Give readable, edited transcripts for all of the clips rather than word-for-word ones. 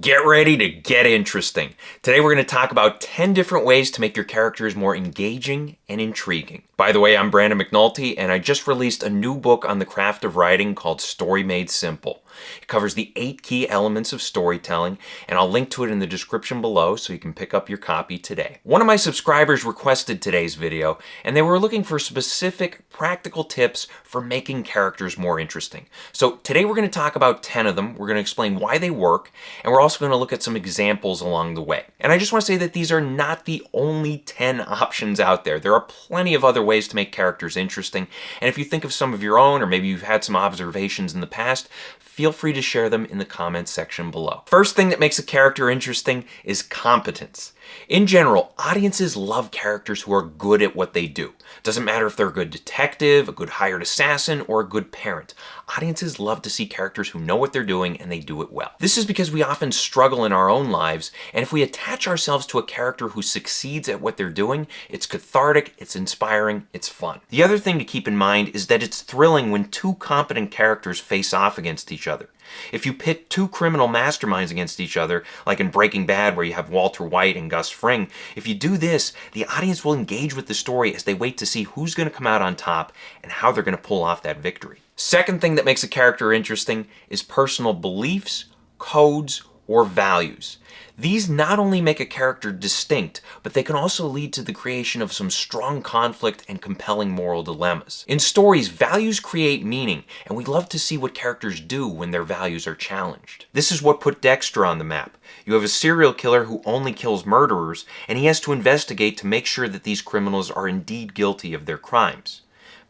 Get ready to get interesting. Today we're going to talk about 10 different ways to make your characters more engaging and intriguing. By the way, I'm Brandon McNulty, and I just released a new book on the craft of writing called Story Made Simple. It covers the 8 key elements of storytelling, and I'll link to it in the description below so you can pick up your copy today. One of my subscribers requested today's video, and they were looking for specific practical tips for making characters more interesting. So today we're going to talk about 10 of them. We're going to explain why they work, and we're also going to look at some examples along the way. And I just want to say that these are not the only 10 options out there. There are plenty of other ways to make characters interesting, and if you think of some of your own, or maybe you've had some observations in the past, feel free to share them in the comments section below. First thing that makes a character interesting is competence. In general, audiences love characters who are good at what they do. Doesn't matter if they're a good detective, a good hired assassin, or a good parent. Audiences love to see characters who know what they're doing and they do it well. This is because we often struggle in our own lives, and if we attach ourselves to a character who succeeds at what they're doing, it's cathartic, it's inspiring, it's fun. The other thing to keep in mind is that it's thrilling when two competent characters face off against each other. If you pit two criminal masterminds against each other, like in Breaking Bad where you have Walter White and Gus Fring, if you do this, the audience will engage with the story as they wait to see who's going to come out on top and how they're going to pull off that victory. Second thing that makes a character interesting is personal beliefs, codes, or values. These not only make a character distinct, but they can also lead to the creation of some strong conflict and compelling moral dilemmas. In stories, values create meaning, and we love to see what characters do when their values are challenged. This is what put Dexter on the map. You have a serial killer who only kills murderers, and he has to investigate to make sure that these criminals are indeed guilty of their crimes.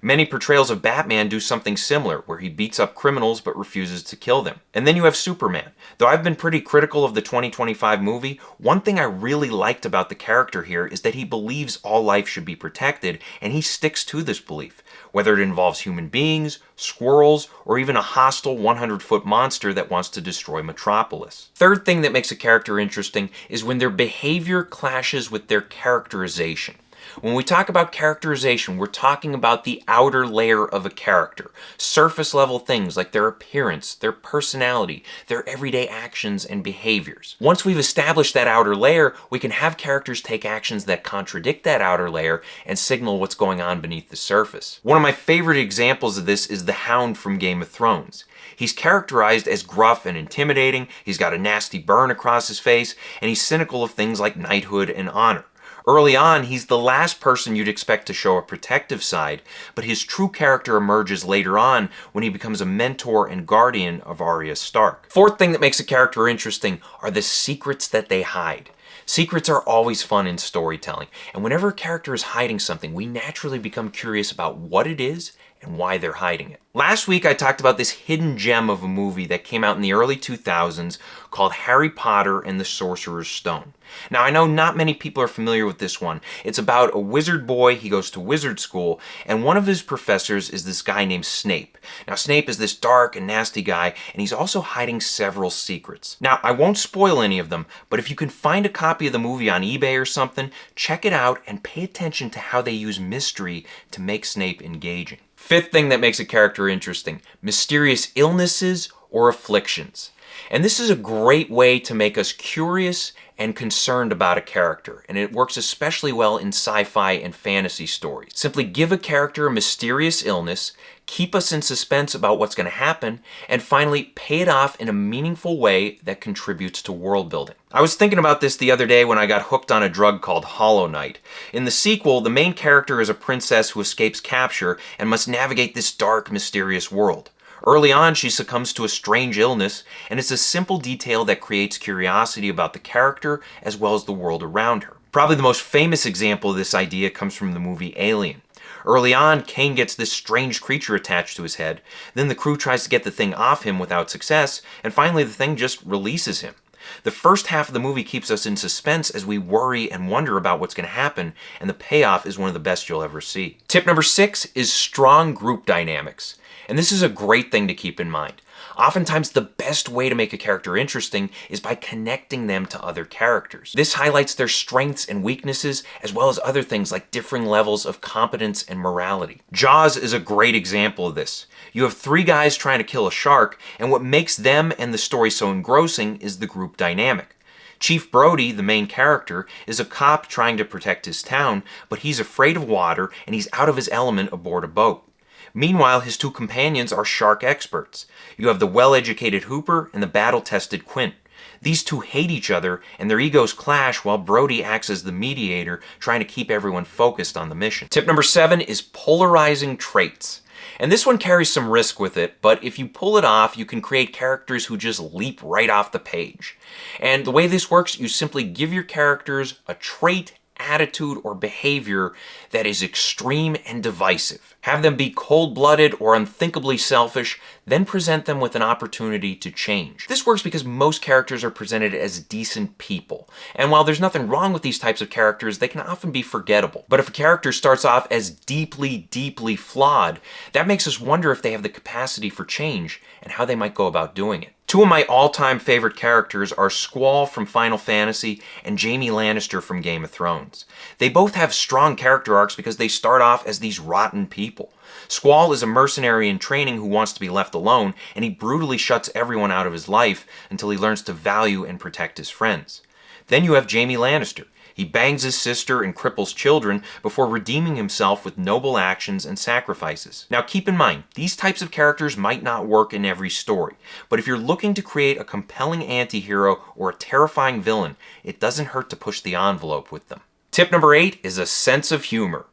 Many portrayals of Batman do something similar, where he beats up criminals but refuses to kill them. And then you have Superman. Though I've been pretty critical of the 2025 movie, one thing I really liked about the character here is that he believes all life should be protected, and he sticks to this belief, whether it involves human beings, squirrels, or even a hostile 100-foot monster that wants to destroy Metropolis. Third thing that makes a character interesting is when their behavior clashes with their characterization. When we talk about characterization, we're talking about the outer layer of a character. Surface level things like their appearance, their personality, their everyday actions and behaviors. Once we've established that outer layer, we can have characters take actions that contradict that outer layer and signal what's going on beneath the surface. One of my favorite examples of this is the Hound from Game of Thrones. He's characterized as gruff and intimidating, he's got a nasty burn across his face, and he's cynical of things like knighthood and honor. Early on, he's the last person you'd expect to show a protective side, but his true character emerges later on when he becomes a mentor and guardian of Arya Stark. Fourth thing that makes a character interesting are the secrets that they hide. Secrets are always fun in storytelling, and whenever a character is hiding something, we naturally become curious about what it is and why they're hiding it. Last week I talked about this hidden gem of a movie that came out in the early 2000s called Harry Potter and the Sorcerer's Stone. Now I know not many people are familiar with this one. It's about a wizard boy, he goes to wizard school, and one of his professors is this guy named Snape. Now Snape is this dark and nasty guy, and he's also hiding several secrets. Now I won't spoil any of them, but if you can find a copy of the movie on eBay or something, check it out and pay attention to how they use mystery to make Snape engaging. Fifth thing that makes a character interesting, mysterious illnesses or afflictions. And this is a great way to make us curious and concerned about a character, and it works especially well in sci-fi and fantasy stories. Simply give a character a mysterious illness, keep us in suspense about what's going to happen, and finally pay it off in a meaningful way that contributes to world building. I was thinking about this the other day when I got hooked on a drug called Hollow Knight. In the sequel, the main character is a princess who escapes capture and must navigate this dark, mysterious world. Early on, she succumbs to a strange illness, and it's a simple detail that creates curiosity about the character as well as the world around her. Probably the most famous example of this idea comes from the movie Alien. Early on, Kane gets this strange creature attached to his head, then the crew tries to get the thing off him without success, and finally the thing just releases him. The first half of the movie keeps us in suspense as we worry and wonder about what's going to happen, and the payoff is one of the best you'll ever see. Tip number 6 is strong group dynamics. And this is a great thing to keep in mind. Oftentimes, the best way to make a character interesting is by connecting them to other characters. This highlights their strengths and weaknesses, as well as other things like differing levels of competence and morality. Jaws is a great example of this. You have three guys trying to kill a shark, and what makes them and the story so engrossing is the group dynamic. Chief Brody, the main character, is a cop trying to protect his town, but he's afraid of water and he's out of his element aboard a boat. Meanwhile, his two companions are shark experts. You have the well-educated Hooper and the battle-tested Quint. These two hate each other, and their egos clash while Brody acts as the mediator, trying to keep everyone focused on the mission. Tip number 7 is polarizing traits. And this one carries some risk with it, but if you pull it off, you can create characters who just leap right off the page. And the way this works, you simply give your characters a trait, attitude, or behavior that is extreme and divisive. Have them be cold-blooded or unthinkably selfish, then present them with an opportunity to change. This works because most characters are presented as decent people, and while there's nothing wrong with these types of characters, they can often be forgettable. But if a character starts off as deeply, deeply flawed, that makes us wonder if they have the capacity for change and how they might go about doing it. Two of my all-time favorite characters are Squall from Final Fantasy and Jaime Lannister from Game of Thrones. They both have strong character arcs because they start off as these rotten people. Squall is a mercenary in training who wants to be left alone, and he brutally shuts everyone out of his life until he learns to value and protect his friends. Then you have Jaime Lannister. He bangs his sister and cripples children before redeeming himself with noble actions and sacrifices. Now keep in mind, these types of characters might not work in every story, but if you're looking to create a compelling anti-hero or a terrifying villain, it doesn't hurt to push the envelope with them. Tip number 8 is a sense of humor.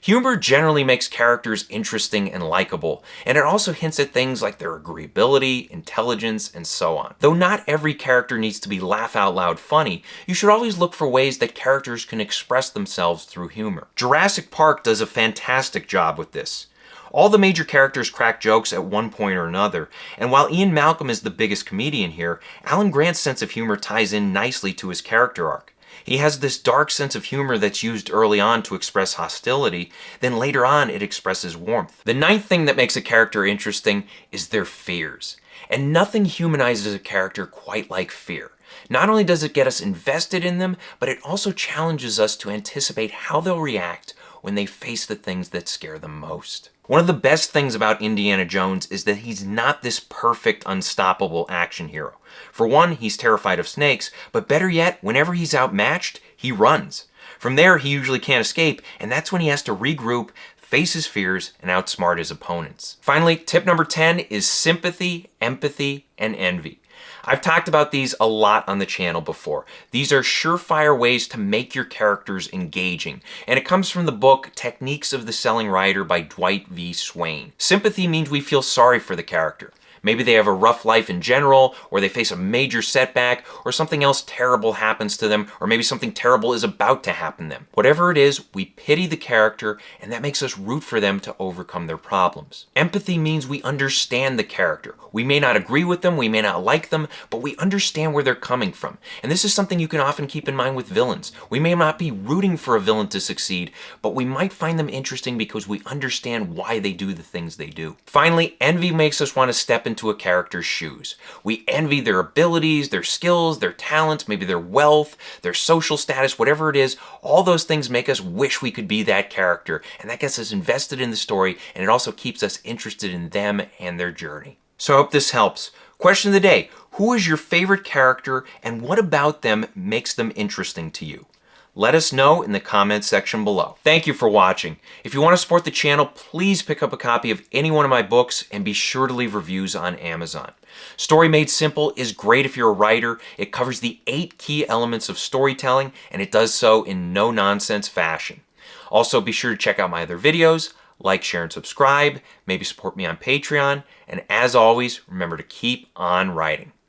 Humor generally makes characters interesting and likable, and it also hints at things like their agreeability, intelligence, and so on. Though not every character needs to be laugh-out-loud funny, you should always look for ways that characters can express themselves through humor. Jurassic Park does a fantastic job with this. All the major characters crack jokes at one point or another, and while Ian Malcolm is the biggest comedian here, Alan Grant's sense of humor ties in nicely to his character arc. He has this dark sense of humor that's used early on to express hostility, then later on it expresses warmth. The 9th thing that makes a character interesting is their fears. And nothing humanizes a character quite like fear. Not only does it get us invested in them, but it also challenges us to anticipate how they'll react when they face the things that scare them most. One of the best things about Indiana Jones is that he's not this perfect, unstoppable action hero. For one, he's terrified of snakes, but better yet, whenever he's outmatched, he runs. From there, he usually can't escape, and that's when he has to regroup, face his fears, and outsmart his opponents. Finally, tip number 10 is sympathy, empathy, and envy. I've talked about these a lot on the channel before. These are surefire ways to make your characters engaging, and it comes from the book Techniques of the Selling Writer by Dwight V. Swain. Sympathy means we feel sorry for the character. Maybe they have a rough life in general, or they face a major setback, or something else terrible happens to them, or maybe something terrible is about to happen to them. Whatever it is, we pity the character, and that makes us root for them to overcome their problems. Empathy means we understand the character. We may not agree with them, we may not like them, but we understand where they're coming from. And this is something you can often keep in mind with villains. We may not be rooting for a villain to succeed, but we might find them interesting because we understand why they do the things they do. Finally, envy makes us want to step into a character's shoes. We envy their abilities, their skills, their talents, maybe their wealth, their social status, whatever it is. All those things make us wish we could be that character, and that gets us invested in the story, and it also keeps us interested in them and their journey. So I hope this helps. Question of the day: who is your favorite character, and what about them makes them interesting to you? Let us know in the comments section below. Thank you for watching. If you want to support the channel, please pick up a copy of any one of my books and be sure to leave reviews on Amazon. Story Made Simple is great if you're a writer. It covers the 8 key elements of storytelling, and it does so in no-nonsense fashion. Also, be sure to check out my other videos, like, share, and subscribe. Maybe support me on Patreon. And as always, remember to keep on writing.